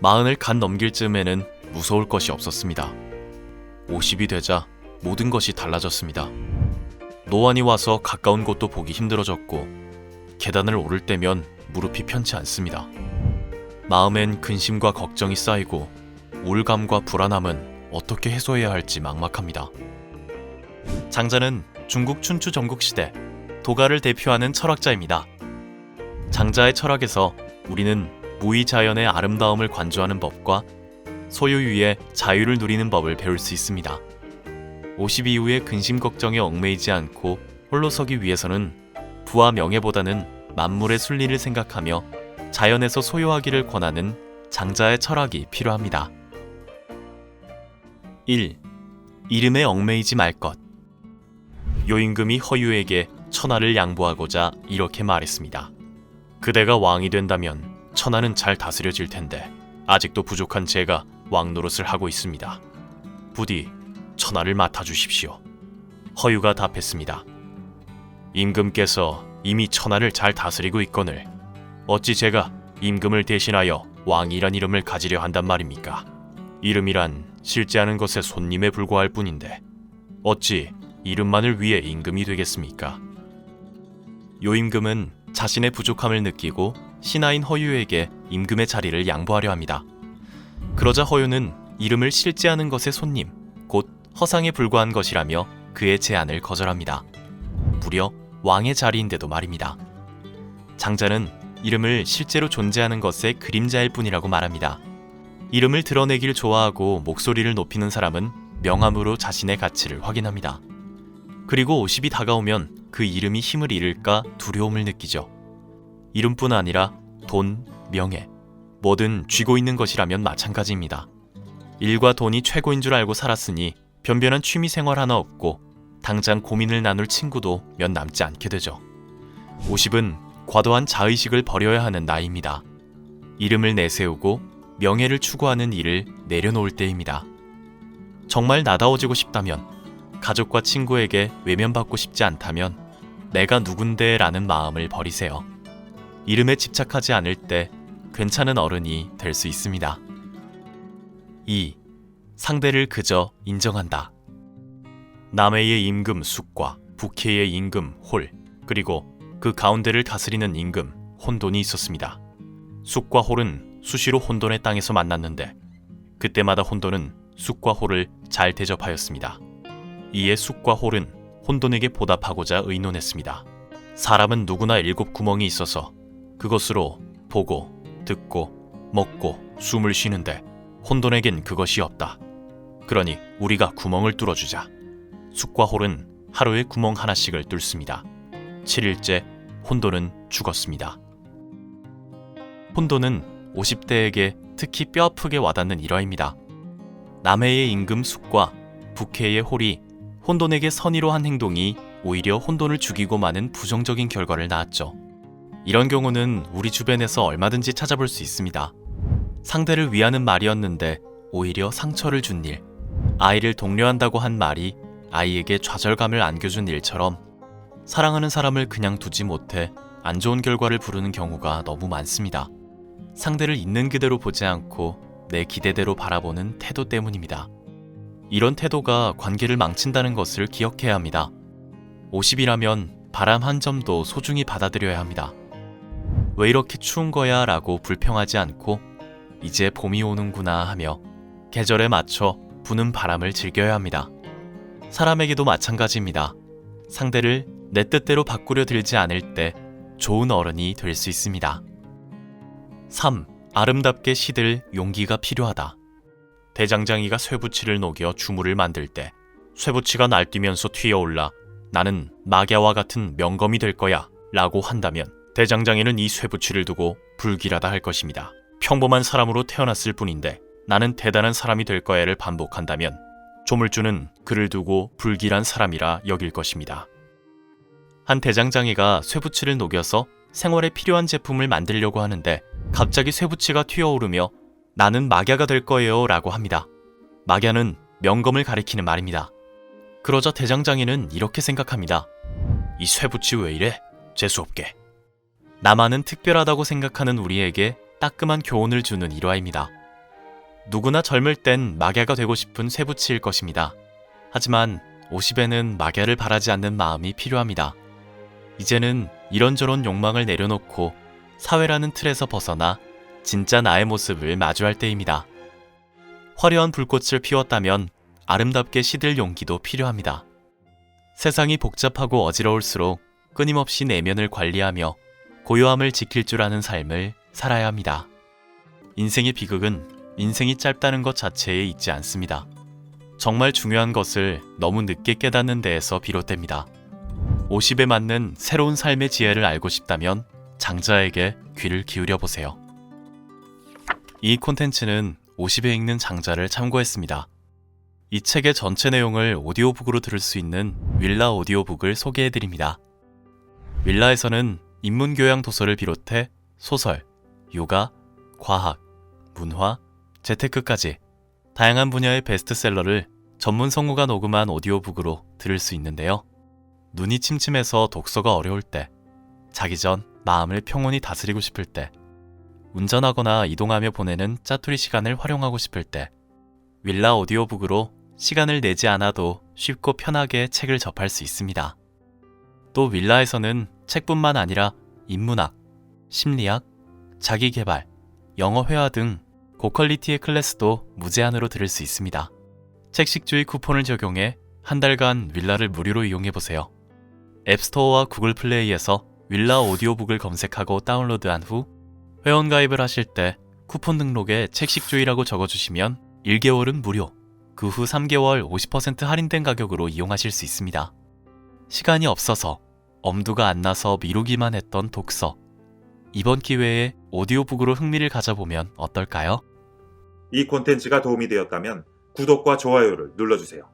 마흔을 간 넘길 즈음에는 무서울 것이 없었습니다. 50이 되자 모든 것이 달라졌습니다. 노안이 와서 가까운 곳도 보기 힘들어졌고 계단을 오를 때면 무릎이 편치 않습니다. 마음엔 근심과 걱정이 쌓이고 우울감과 불안함은 어떻게 해소해야 할지 막막합니다. 장자는 중국 춘추 전국시대 도가를 대표하는 철학자입니다. 장자의 철학에서 우리는 무의자연의 아름다움을 관조하는 법과 소유위의 자유를 누리는 법을 배울 수 있습니다. 50 이후의 근심 걱정에 얽매이지 않고 홀로 서기 위해서는 부와 명예보다는 만물의 순리를 생각하며 자연에서 소유하기를 권하는 장자의 철학이 필요합니다. 1. 이름에 얽매이지 말 것. 요임금이 허유에게 천하를 양보하고자 이렇게 말했습니다. 그대가 왕이 된다면 천하는 잘 다스려질 텐데 아직도 부족한 제가 왕 노릇을 하고 있습니다. 부디 천하를 맡아주십시오. 허유가 답했습니다. 임금께서 이미 천하를 잘 다스리고 있거늘 어찌 제가 임금을 대신하여 왕이란 이름을 가지려 한단 말입니까? 이름이란 실제하는 것의 손님에 불과할 뿐인데 어찌 이름만을 위해 임금이 되겠습니까? 요임금은 자신의 부족함을 느끼고 신하인 허유에게 임금의 자리를 양보하려 합니다. 그러자 허유는 이름을 실제하는 것의 손님, 곧 허상에 불과한 것이라며 그의 제안을 거절합니다. 무려 왕의 자리인데도 말입니다. 장자는 이름을 실제로 존재하는 것의 그림자일 뿐이라고 말합니다. 이름을 드러내길 좋아하고 목소리를 높이는 사람은 명함으로 자신의 가치를 확인합니다. 그리고 50이 다가오면 그 이름이 힘을 잃을까 두려움을 느끼죠. 이름뿐 아니라 돈, 명예, 뭐든 쥐고 있는 것이라면 마찬가지입니다. 일과 돈이 최고인 줄 알고 살았으니 변변한 취미생활 하나 없고 당장 고민을 나눌 친구도 몇 남지 않게 되죠. 50은 과도한 자의식을 버려야 하는 나이입니다. 이름을 내세우고 명예를 추구하는 일을 내려놓을 때입니다. 정말 나다워지고 싶다면, 가족과 친구에게 외면받고 싶지 않다면 내가 누군데 라는 마음을 버리세요. 이름에 집착하지 않을 때 괜찮은 어른이 될 수 있습니다. 2. 상대를 그저 인정한다. 남해의 임금 숙과 북해의 임금 홀, 그리고 그 가운데를 다스리는 임금 혼돈이 있었습니다. 숙과 홀은 수시로 혼돈의 땅에서 만났는데 그때마다 혼돈은 숙과 홀을 잘 대접하였습니다. 이에 숙과 홀은 혼돈에게 보답하고자 의논했습니다. 사람은 누구나 7 구멍이 있어서 그것으로 보고, 듣고, 먹고, 숨을 쉬는데 혼돈에겐 그것이 없다. 그러니 우리가 구멍을 뚫어주자. 숙과 홀은 하루에 구멍 하나씩을 뚫습니다. 7일째 혼돈은 죽었습니다. 혼돈은 50대에게 특히 뼈아프게 와닿는 일화입니다. 남해의 임금 숙과 북해의 홀이 혼돈에게 선의로 한 행동이 오히려 혼돈을 죽이고 마는 부정적인 결과를 낳았죠. 이런 경우는 우리 주변에서 얼마든지 찾아볼 수 있습니다. 상대를 위하는 말이었는데 오히려 상처를 준 일, 아이를 독려한다고 한 말이 아이에게 좌절감을 안겨준 일처럼 사랑하는 사람을 그냥 두지 못해 안 좋은 결과를 부르는 경우가 너무 많습니다. 상대를 있는 그대로 보지 않고 내 기대대로 바라보는 태도 때문입니다. 이런 태도가 관계를 망친다는 것을 기억해야 합니다. 50이라면 바람 한 점도 소중히 받아들여야 합니다. 왜 이렇게 추운 거야 라고 불평하지 않고 이제 봄이 오는구나 하며 계절에 맞춰 부는 바람을 즐겨야 합니다. 사람에게도 마찬가지입니다. 상대를 내 뜻대로 바꾸려 들지 않을 때 좋은 어른이 될 수 있습니다. 3. 아름답게 시들 용기가 필요하다. 대장장이가 쇠붙이를 녹여 주물을 만들 때 쇠붙이가 날뛰면서 튀어올라 나는 막야와 같은 명검이 될 거야 라고 한다면 대장장이는 이 쇠붙이를 두고 불길하다 할 것입니다. 평범한 사람으로 태어났을 뿐인데 나는 대단한 사람이 될 거야를 반복한다면 조물주는 그를 두고 불길한 사람이라 여길 것입니다. 한 대장장이가 쇠붙이를 녹여서 생활에 필요한 제품을 만들려고 하는데 갑자기 쇠붙이가 튀어오르며 나는 막야가 될 거예요 라고 합니다. 막야는 명검을 가리키는 말입니다. 그러자 대장장이는 이렇게 생각합니다. 이 쇠붙이 왜 이래? 재수없게. 나만은 특별하다고 생각하는 우리에게 따끔한 교훈을 주는 일화입니다. 누구나 젊을 땐 마갸가 되고 싶은 쇠붙이일 것입니다. 하지만 50에는 마갸를 바라지 않는 마음이 필요합니다. 이제는 이런저런 욕망을 내려놓고 사회라는 틀에서 벗어나 진짜 나의 모습을 마주할 때입니다. 화려한 불꽃을 피웠다면 아름답게 시들 용기도 필요합니다. 세상이 복잡하고 어지러울수록 끊임없이 내면을 관리하며 고요함을 지킬 줄 아는 삶을 살아야 합니다. 인생의 비극은 인생이 짧다는 것 자체에 있지 않습니다. 정말 중요한 것을 너무 늦게 깨닫는 데에서 비롯됩니다. 50에 맞는 새로운 삶의 지혜를 알고 싶다면 장자에게 귀를 기울여 보세요. 이 콘텐츠는 50에 읽는 장자를 참고했습니다. 이 책의 전체 내용을 오디오북으로 들을 수 있는 윌라 오디오북을 소개해드립니다. 윌라에서는 인문교양 도서를 비롯해 소설, 요가, 과학, 문화, 재테크까지 다양한 분야의 베스트셀러를 전문 성우가 녹음한 오디오북으로 들을 수 있는데요. 눈이 침침해서 독서가 어려울 때, 자기 전 마음을 평온히 다스리고 싶을 때, 운전하거나 이동하며 보내는 짜투리 시간을 활용하고 싶을 때, 윌라 오디오북으로 시간을 내지 않아도 쉽고 편하게 책을 접할 수 있습니다. 또 윌라에서는 책뿐만 아니라 인문학, 심리학, 자기계발, 영어 회화 등 고퀄리티의 클래스도 무제한으로 들을 수 있습니다. 책식주의 쿠폰을 적용해 한 달간 윌라를 무료로 이용해보세요. 앱스토어와 구글 플레이에서 윌라 오디오북을 검색하고 다운로드한 후 회원가입을 하실 때 쿠폰 등록에 책식주의라고 적어주시면 1개월은 무료, 그 후 3개월 50% 할인된 가격으로 이용하실 수 있습니다. 시간이 없어서 엄두가 안 나서 미루기만 했던 독서, 이번 기회에 오디오북으로 흥미를 가져보면 어떨까요? 이 콘텐츠가 도움이 되었다면 구독과 좋아요를 눌러주세요.